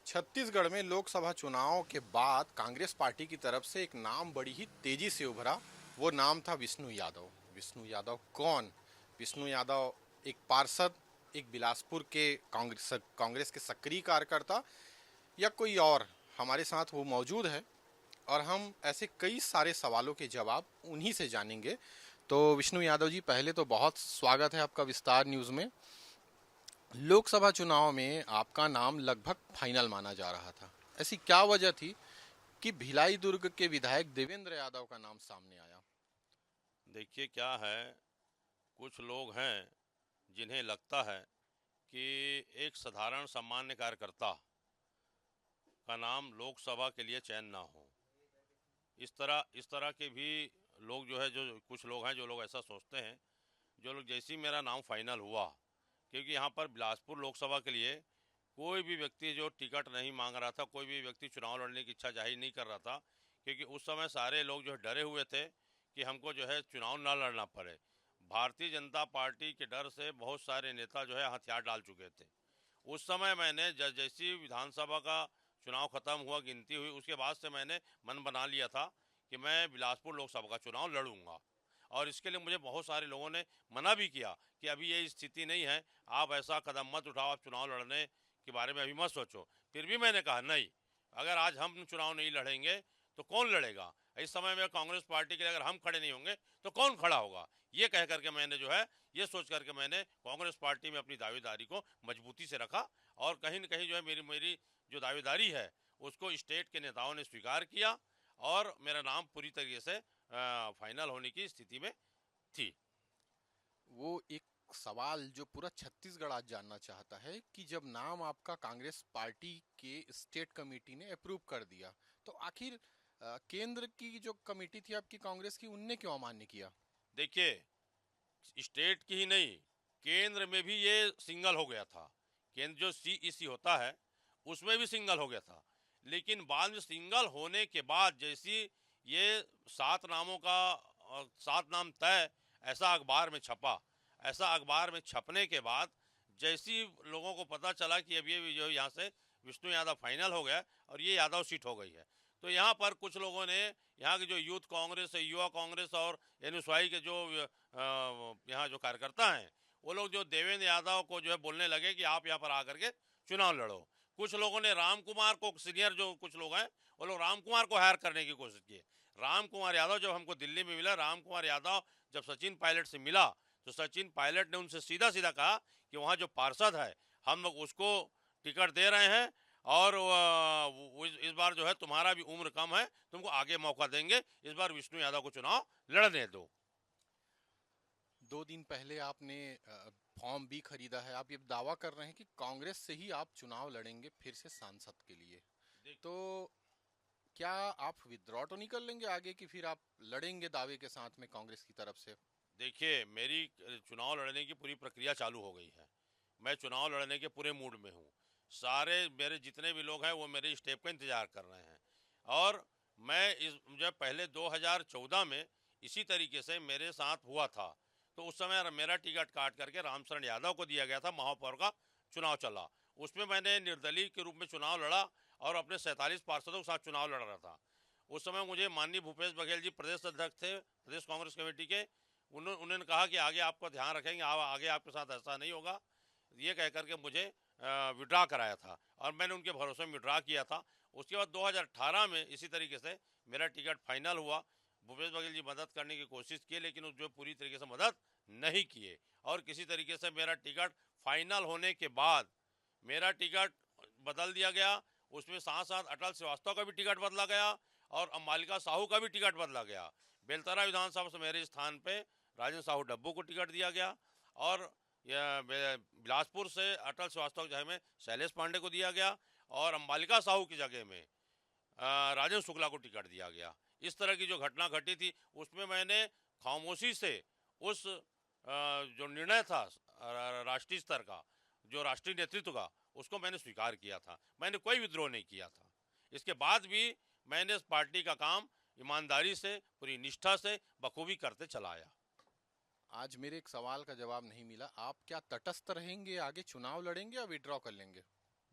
छत्तीसगढ़ में लोकसभा चुनाव के बाद कांग्रेस पार्टी की तरफ से एक नाम बड़ी ही तेजी से उभरा। वो नाम था विष्णु यादव। विष्णु यादव कौन? विष्णु यादव एक पार्षद, एक बिलासपुर के कांग्रेस के सक्रिय कार्यकर्ता, या कोई और? हमारे साथ वो मौजूद है और हम ऐसे कई सारे सवालों के जवाब उन्हीं से जानेंगे। तो विष्णु यादव जी, पहले तो बहुत स्वागत है आपका विस्तार न्यूज़ में। लोकसभा चुनाव में आपका नाम लगभग फाइनल माना जा रहा था। ऐसी क्या वजह थी कि भिलाई दुर्ग के विधायक देवेंद्र यादव का नाम सामने आया? देखिए क्या है, कुछ लोग हैं जिन्हें लगता है कि एक साधारण सामान्य कार्यकर्ता का नाम लोकसभा के लिए चयन ना हो। इस तरह के भी लोग जो है, जो कुछ लोग हैं, जो लोग ऐसा सोचते हैं। जो लोग जैसे ही मेरा नाम फाइनल हुआ, क्योंकि यहाँ पर बिलासपुर लोकसभा के लिए कोई भी व्यक्ति जो टिकट नहीं मांग रहा था, कोई भी व्यक्ति चुनाव लड़ने की इच्छा जाहिर नहीं कर रहा था, क्योंकि उस समय सारे लोग जो है डरे हुए थे कि हमको जो है चुनाव ना लड़ना पड़े। भारतीय जनता पार्टी के डर से बहुत सारे नेता जो है हथियार डाल चुके थे। उस समय मैंने जैसी विधानसभा का चुनाव खत्म हुआ, गिनती हुई, उसके बाद से मैंने मन बना लिया था कि मैं बिलासपुर लोकसभा का चुनाव लड़ूंगा। और इसके लिए मुझे बहुत सारे लोगों ने मना भी किया कि अभी ये स्थिति नहीं है, आप ऐसा कदम मत उठाओ, आप चुनाव लड़ने के बारे में अभी मत सोचो। फिर भी मैंने कहा नहीं, अगर आज हम चुनाव नहीं लड़ेंगे तो कौन लड़ेगा। इस समय में कांग्रेस पार्टी के लिए अगर हम खड़े नहीं होंगे तो कौन खड़ा होगा। ये कह करके मैंने जो है, ये सोच करके मैंने कांग्रेस पार्टी में अपनी दावेदारी को मजबूती से रखा। और कहीं न कहीं जो है मेरी मेरी जो दावेदारी है उसको स्टेट के नेताओं ने स्वीकार किया और मेरा नाम पूरी तरीके से फाइनल होने की स्थिति में थी। वो एक सवाल जो पूरा छत्तीसगढ़ आज जानना चाहता है कि जब नाम आपका कांग्रेस पार्टी के स्टेट कमेटी ने अप्रूव कर दिया, तो आखिर केंद्र की जो कमेटी थी आपकी कांग्रेस की, उनने क्यों अमान्य किया? देखिए, स्टेट की ही नहीं, केंद्र में भी ये सिंगल हो गया था। केंद्र जो सीईसी होता है उसमें भी सिंगल हो गया था। लेकिन बाद में सिंगल होने के बाद जैसी ये 7 नामों का 7 नाम तय ऐसा अखबार में छपा। ऐसा अखबार में छपने के बाद जैसी लोगों को पता चला कि अब ये जो यहाँ से विष्णु यादव फाइनल हो गया और ये यादव सीट हो गई है, तो यहाँ पर कुछ लोगों ने, यहाँ की जो यूथ कांग्रेस है, युवा कांग्रेस और एनएसवाई के जो यहाँ जो कार्यकर्ता हैं, वो लोग जो देवेंद्र यादव को जो है बोलने लगे कि आप यहाँ पर आकर के चुनाव लड़ो। कुछ लोगों ने राम कुमार को, सीनियर जो कुछ लोग हैं, वो लोग राम कुमार को हायर करने की कोशिश की। राम कुमार यादव जब हमको दिल्ली में मिला, राम कुमार यादव जब सचिन पायलट से मिला, तो सचिन पायलट ने उनसे सीधा सीधा कहा कि वहाँ जो पार्षद है हम लोग उसको टिकट दे रहे हैं और इस बार जो है तुम्हारा भी उम्र कम है, तुमको आगे मौका देंगे, इस बार विष्णु यादव को चुनाव लड़ने दो। 2 दिन पहले आपने फॉर्म भी खरीदा है। आप ये दावा कर रहे हैं कि कांग्रेस से ही आप चुनाव लड़ेंगे फिर से सांसद के लिए। तो क्या आप विथड्रॉ तो नहीं कर लेंगे आगे, कि फिर आप लड़ेंगे दावे के साथ में कांग्रेस की तरफ से? देखिए, मेरी चुनाव लड़ने की पूरी प्रक्रिया चालू हो गई है। मैं चुनाव लड़ने के पूरे मूड में हूँ। सारे मेरे जितने भी लोग हैं वो मेरे स्टेप का इंतजार कर रहे हैं। और मैं इस जब पहले 2014 में इसी तरीके से मेरे साथ हुआ था, तो उस समय मेरा टिकट काट करके रामशरण यादव को दिया गया था। महापौर का चुनाव चला, उसमें मैंने निर्दलीय के रूप में चुनाव लड़ा और अपने 47 पार्षदों के साथ चुनाव लड़ रहा था। उस समय मुझे माननीय भूपेश बघेल जी प्रदेश अध्यक्ष थे प्रदेश कांग्रेस कमेटी के। उन्होंने कहा कि आगे आपका ध्यान रखेंगे, आगे आपके साथ ऐसा नहीं होगा, ये कह करके मुझे विड्रा कराया था और मैंने उनके भरोसे में विड्रा किया था। उसके बाद 2018 में इसी तरीके से मेरा टिकट फाइनल हुआ। भूपेश बघेल जी मदद करने की कोशिश की, लेकिन वो जो पूरी तरीके से मदद नहीं किए। और किसी तरीके से मेरा टिकट फाइनल होने के बाद मेरा टिकट बदल दिया गया। उसमें साथ साथ अटल श्रीवास्तव का भी टिकट बदला गया और अंबालिका साहू का भी टिकट बदला गया। बेलतरा विधानसभा से मेरे स्थान पे राजेंद्र साहू डब्बू को टिकट दिया गया और बिलासपुर से अटल श्रीवास्तव की जगह में शैलेश पांडे को दिया गया और अंबालिका साहू की जगह में राजेंद्र शुक्ला को टिकट दिया गया। इस तरह की जो घटना घटी थी उसमें मैंने खामोशी से उस जो निर्णय था राष्ट्रीय स्तर का, जो राष्ट्रीय नेतृत्व का, उसको मैंने स्वीकार किया था। मैंने कोई विद्रोह नहीं किया था। इसके बाद भी मैंने इस पार्टी का काम ईमानदारी से, पूरी निष्ठा से, बखूबी करते चला आया। आज मेरे एक सवाल का जवाब नहीं मिला। आप क्या तटस्थ रहेंगे, आगे चुनाव लड़ेंगे या विड्रॉ कर लेंगे?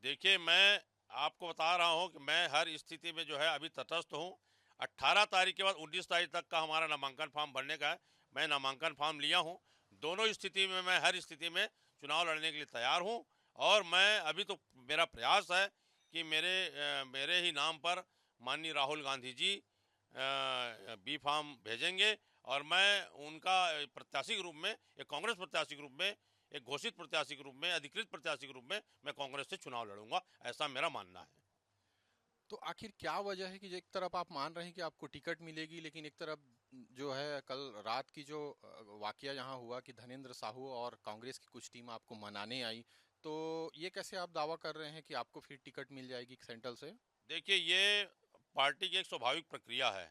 देखिए, मैं आपको बता रहा हूँ कि मैं हर स्थिति में जो है अभी तटस्थ हूँ। 18 तारीख के बाद 19 तारीख तक का हमारा नामांकन फॉर्म भरने का है। मैं नामांकन फॉर्म लिया हूँ। दोनों स्थिति में मैं हर स्थिति में चुनाव लड़ने के लिए तैयार हूँ। और मैं अभी तो मेरा प्रयास है कि मेरे ही नाम पर माननीय राहुल गांधी जी बी फॉर्म भेजेंगे और मैं उनका प्रत्याशी के रूप में, एक कांग्रेस प्रत्याशी के रूप में, एक घोषित प्रत्याशी के रूप में, अधिकृत प्रत्याशी के रूप में मैं कांग्रेस से चुनाव लड़ूंगा, ऐसा मेरा मानना है। तो आखिर क्या वजह है कि एक तरफ आप मान रहे हैं कि आपको टिकट मिलेगी, लेकिन एक तरफ जो है कल रात की जो वाकया यहाँ हुआ कि धनेंद्र साहू और कांग्रेस की कुछ टीम आपको मनाने आई, तो ये कैसे आप दावा कर रहे हैं कि आपको फिर टिकट मिल जाएगी सेंट्रल से? देखिए, ये पार्टी की एक स्वाभाविक प्रक्रिया है।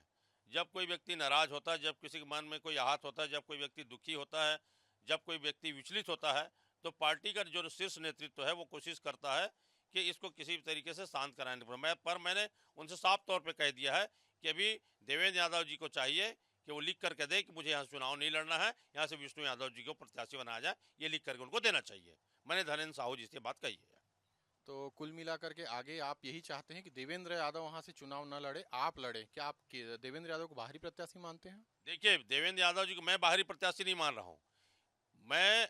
जब कोई व्यक्ति नाराज होता है, जब किसी के मन में कोई आहत होता है, जब कोई व्यक्ति दुखी होता है, जब कोई व्यक्ति विचलित होता है, तो पार्टी का जो शीर्ष नेतृत्व है वो कोशिश करता है कि इसको किसी भी तरीके से शांत कराने पर मैंने उनसे साफ तौर पे कह दिया है कि अभी देवेंद्र यादव जी को चाहिए कि वो लिख करके दे कि मुझे यहाँ चुनाव नहीं लड़ना है, यहाँ से विष्णु यादव जी को प्रत्याशी बनाया जाए, ये लिख करके उनको देना चाहिए। मैंने धनेंद्र साहू जी से बात कही है। तो कुल मिलाकर के आगे आप यही चाहते हैं कि देवेंद्र यादव वहां से चुनाव न लड़े, आप लड़े? क्या आप देवेंद्र यादव को बाहरी प्रत्याशी मानते हैं? देखिए, देवेंद्र यादव जी को मैं बाहरी प्रत्याशी नहीं मान रहा हूँ। मैं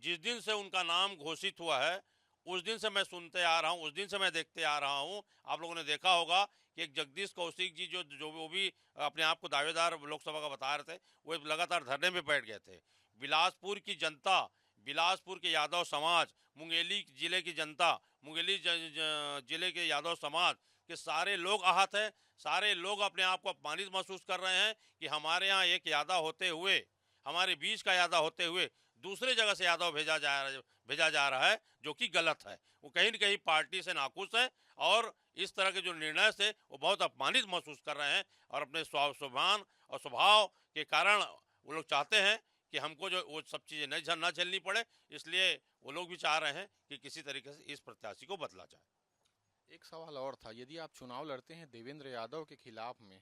जिस दिन से उनका नाम घोषित हुआ है, उस दिन से मैं सुनते आ रहा हूँ, उस दिन से मैं देखते आ रहा हूँ। आप लोगों ने देखा होगा कि एक जगदीश कौशिक जी जो जो वो भी अपने आप को दावेदार लोकसभा का बता रहे थे, वो लगातार धरने पे बैठ गए थे। बिलासपुर की जनता, बिलासपुर के यादव समाज, मुंगेली जिले की जनता, मुंगेली जिले के यादव समाज के सारे लोग आहत हैं। सारे लोग अपने आप को अपमानित महसूस कर रहे हैं कि हमारे यहाँ एक यादव होते हुए, हमारे बीच का यादव होते हुए दूसरे जगह से यादव भेजा जा रहा है, जो कि गलत है। वो कहीं न कहीं पार्टी से नाखुश है और इस तरह के जो निर्णय से वो बहुत अपमानित महसूस कर रहे हैं और अपने स्वाभिमान और स्वभाव के कारण वो लोग चाहते हैं कि हमको जो वो सब चीज़ें नहीं ना झेलनी पड़े, इसलिए वो लोग भी चाह रहे हैं कि किसी तरीके से इस प्रत्याशी को बदला जाए। एक सवाल और था, यदि आप चुनाव लड़ते हैं देवेंद्र यादव के खिलाफ में,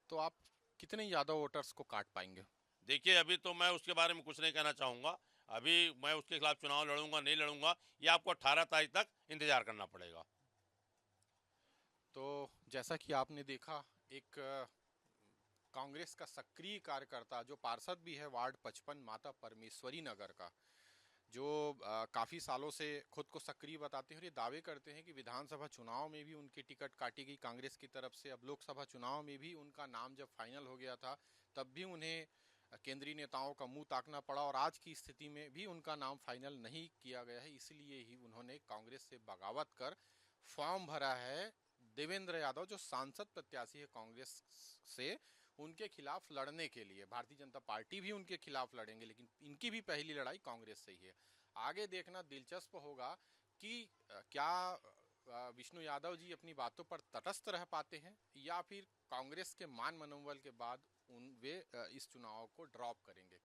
तो आप कितने यादव वोटर्स को काट पाएंगे? देखिए, अभी तो मैं उसके बारे में कुछ नहीं कहना चाहूँगा। अभी मैं उसके खिलाफ चुनाव लड़ूंगा, नहीं लड़ूंगा, ये आपको 18 तारीख तक इंतजार करना पड़ेगा। तो जैसा कि आपने देखा, एक कांग्रेस का सक्रिय कार्यकर्ता जो पार्षद भी है वार्ड 55 माता परमेश्वरी नगर का, जो काफी सालों से खुद को सक्रिय बताते हैं और ये दावे करते हैं कि विधानसभा चुनाव में भी उनकी टिकट काटी गई कांग्रेस की तरफ से। अब लोकसभा चुनाव में भी उनका नाम जब फाइनल हो गया था, तब भी उन्हें केंद्रीय नेताओं का मुंह ताकना पड़ा और आज की स्थिति में भी उनका नाम फाइनल नहीं किया गया है। इसलिए ही उन्होंने कांग्रेस से बगावत कर फॉर्म भरा है। देवेंद्र यादव जो सांसद प्रत्याशी है कांग्रेस से, उनके खिलाफ लड़ने के लिए भारतीय जनता पार्टी भी उनके खिलाफ लड़ेंगे, लेकिन इनकी भी पहली लड़ाई कांग्रेस से ही है। आगे देखना दिलचस्प होगा कि क्या विष्णु यादव जी अपनी बातों पर तटस्थ रह पाते हैं या फिर कांग्रेस के मान मनोबल के बाद वे इस चुनाव को ड्रॉप करेंगे।